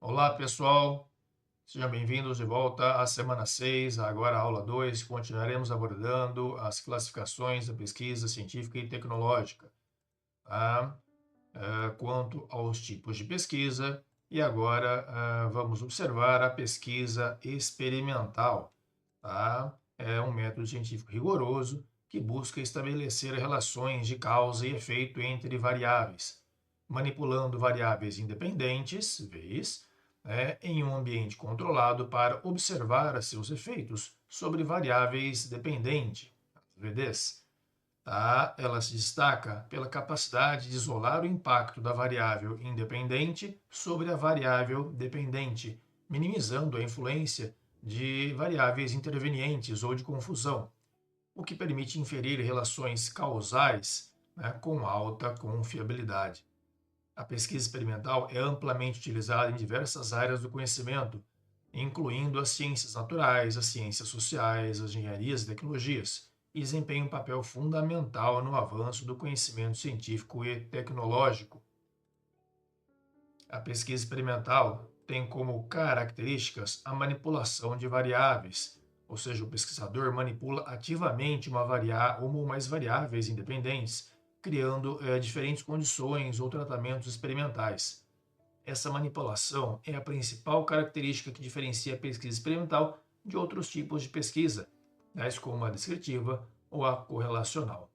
Olá, pessoal. Sejam bem-vindos de volta à semana 6, agora a aula 2. Continuaremos abordando as classificações da pesquisa científica e tecnológica, tá? Quanto aos tipos de pesquisa, e agora vamos observar a pesquisa experimental, tá? É um método científico rigoroso que busca estabelecer relações de causa e efeito entre variáveis, manipulando variáveis independentes, vez, em um ambiente controlado para observar seus efeitos sobre variáveis dependentes, VDs. Tá? Ela se destaca pela capacidade de isolar o impacto da variável independente sobre a variável dependente, minimizando a influência de variáveis intervenientes ou de confusão, o que permite inferir relações causais, né, com alta confiabilidade. A pesquisa experimental é amplamente utilizada em diversas áreas do conhecimento, incluindo as ciências naturais, as ciências sociais, as engenharias e tecnologias, e desempenha um papel fundamental no avanço do conhecimento científico e tecnológico. A pesquisa experimental tem como características a manipulação de variáveis, ou seja, o pesquisador manipula ativamente uma ou mais variáveis independentes, criando diferentes condições ou tratamentos experimentais. Essa manipulação é a principal característica que diferencia a pesquisa experimental de outros tipos de pesquisa, tais como a descritiva ou a correlacional.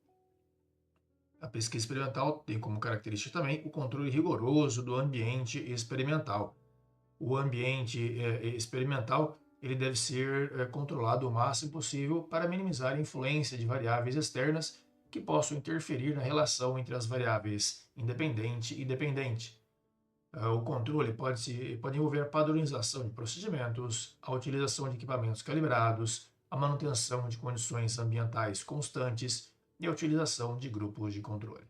A pesquisa experimental tem como característica também o controle rigoroso do ambiente experimental. O ambiente experimental ele deve ser controlado o máximo possível para minimizar a influência de variáveis externas que possam interferir na relação entre as variáveis independente e dependente. O controle pode envolver a padronização de procedimentos, a utilização de equipamentos calibrados, a manutenção de condições ambientais constantes e a utilização de grupos de controle.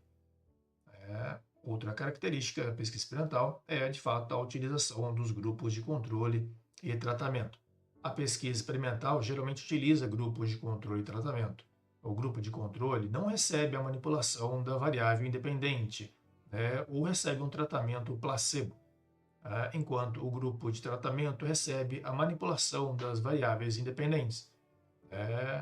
Outra característica da pesquisa experimental é, de fato, a utilização dos grupos de controle e tratamento. A pesquisa experimental geralmente utiliza grupos de controle e tratamento. O grupo de controle não recebe a manipulação da variável independente, ou recebe um tratamento placebo, enquanto o grupo de tratamento recebe a manipulação das variáveis independentes.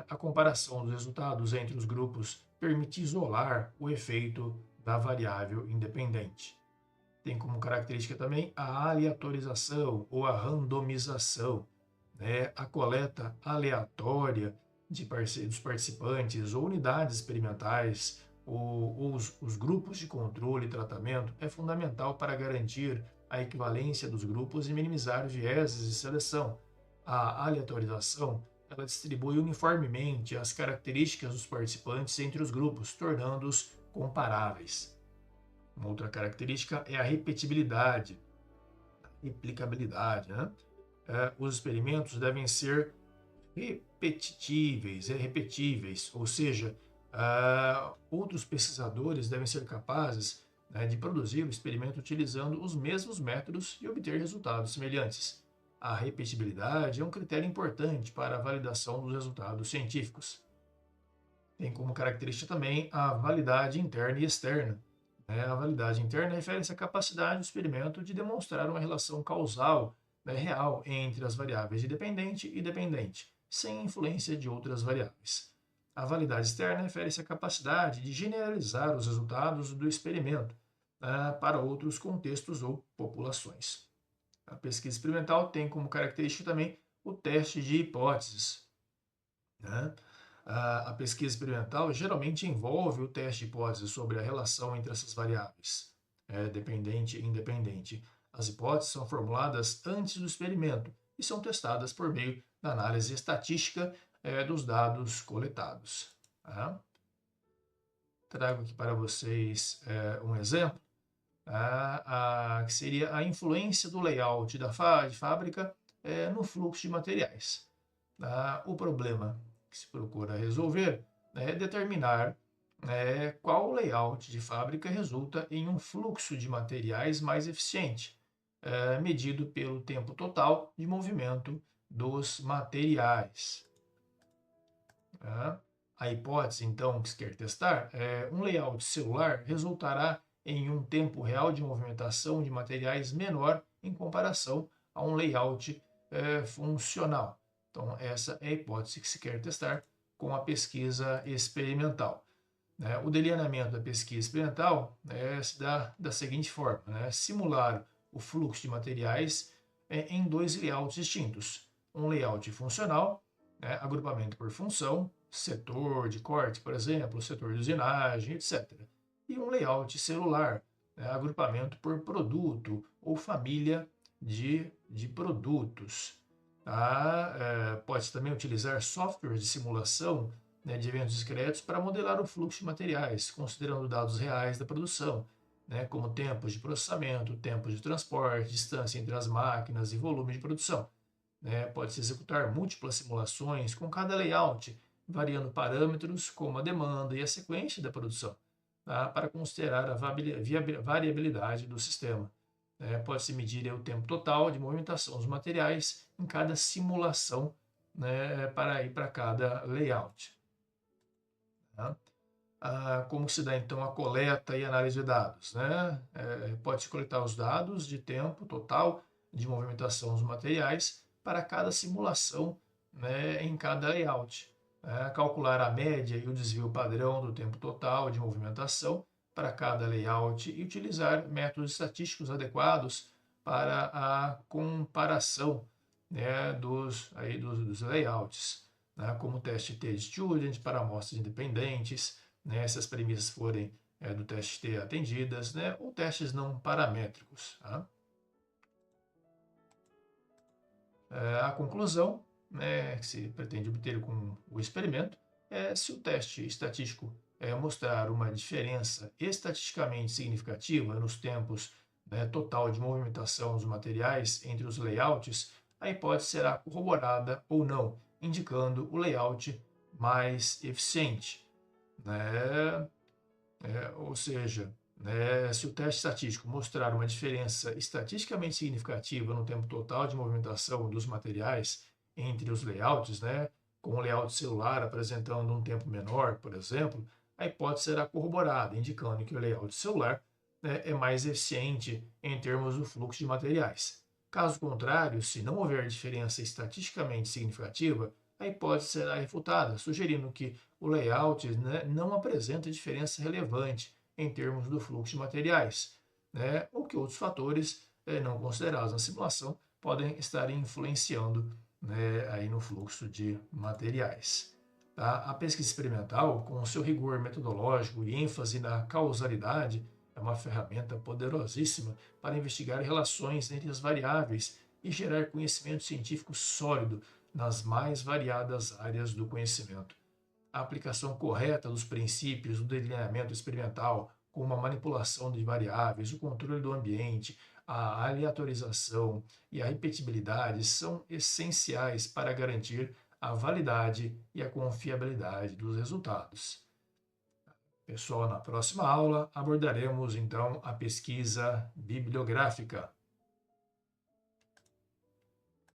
A comparação dos resultados entre os grupos permite isolar o efeito da variável independente. Tem como característica também a aleatorização ou a randomização, a coleta aleatória dos participantes ou unidades experimentais ou os grupos de controle e tratamento é fundamental para garantir a equivalência dos grupos e minimizar vieses de seleção. A aleatorização ela distribui uniformemente as características dos participantes entre os grupos, tornando-os comparáveis. Uma outra característica é a repetibilidade, a replicabilidade. Os experimentos devem ser repetíveis, ou seja, outros pesquisadores devem ser capazes de produzir o experimento utilizando os mesmos métodos e obter resultados semelhantes. A repetibilidade é um critério importante para a validação dos resultados científicos. Tem como característica também a validade interna e externa. A validade interna refere-se à capacidade do experimento de demonstrar uma relação causal real entre as variáveis de dependente e dependente, sem influência de outras variáveis. A validade externa refere-se à capacidade de generalizar os resultados do experimento para outros contextos ou populações. A pesquisa experimental tem como característica também o teste de hipóteses. A pesquisa experimental geralmente envolve o teste de hipóteses sobre a relação entre essas variáveis, dependente e independente. As hipóteses são formuladas antes do experimento e são testadas por meio da análise estatística dos dados coletados. Trago aqui para vocês um exemplo, que seria a influência do layout de fábrica no fluxo de materiais. O problema que se procura resolver é determinar qual layout de fábrica resulta em um fluxo de materiais mais eficiente, medido pelo tempo total de movimento dos materiais. A hipótese, então, que se quer testar é um layout celular resultará em um tempo real de movimentação de materiais menor em comparação a um layout funcional. Então, essa é a hipótese que se quer testar com a pesquisa experimental. O delineamento da pesquisa experimental se dá da seguinte forma: simular o fluxo de materiais em dois layouts distintos. Um layout funcional, agrupamento por função, setor de corte, por exemplo, setor de usinagem, etc. E um layout celular, agrupamento por produto ou família de produtos. Pode-se também utilizar softwares de simulação de eventos discretos para modelar o fluxo de materiais, considerando dados reais da produção, como tempos de processamento, tempos de transporte, distância entre as máquinas e volume de produção. Pode-se executar múltiplas simulações com cada layout, variando parâmetros como a demanda e a sequência da produção, para considerar a variabilidade do sistema. Pode-se medir o tempo total de movimentação dos materiais em cada simulação para ir para cada layout. Como se dá então a coleta e análise de dados? Pode-se coletar os dados de tempo total de movimentação dos materiais para cada simulação em cada layout. Calcular a média e o desvio padrão do tempo total de movimentação para cada layout e utilizar métodos estatísticos adequados para a comparação dos layouts, como o teste T-Student para amostras independentes, se as premissas forem do teste T atendidas, ou testes não paramétricos. A conclusão que se pretende obter com o experimento é se o teste estatístico mostrar uma diferença estatisticamente significativa nos tempos total de movimentação dos materiais entre os layouts, a hipótese será corroborada ou não, indicando o layout mais eficiente. Ou seja, se o teste estatístico mostrar uma diferença estatisticamente significativa no tempo total de movimentação dos materiais entre os layouts, com o layout celular apresentando um tempo menor, por exemplo, a hipótese será corroborada, indicando que o layout celular é mais eficiente em termos do fluxo de materiais. Caso contrário, se não houver diferença estatisticamente significativa, a hipótese será refutada, sugerindo que o layout não apresenta diferença relevante em termos do fluxo de materiais, ou que outros fatores não considerados na simulação podem estar influenciando aí no fluxo de materiais. A pesquisa experimental, com seu rigor metodológico e ênfase na causalidade, é uma ferramenta poderosíssima para investigar relações entre as variáveis e gerar conhecimento científico sólido nas mais variadas áreas do conhecimento. A aplicação correta dos princípios do delineamento experimental, como a manipulação de variáveis, o controle do ambiente, a aleatorização e a repetibilidade, são essenciais para garantir a validade e a confiabilidade dos resultados. Pessoal, na próxima aula abordaremos então a pesquisa bibliográfica.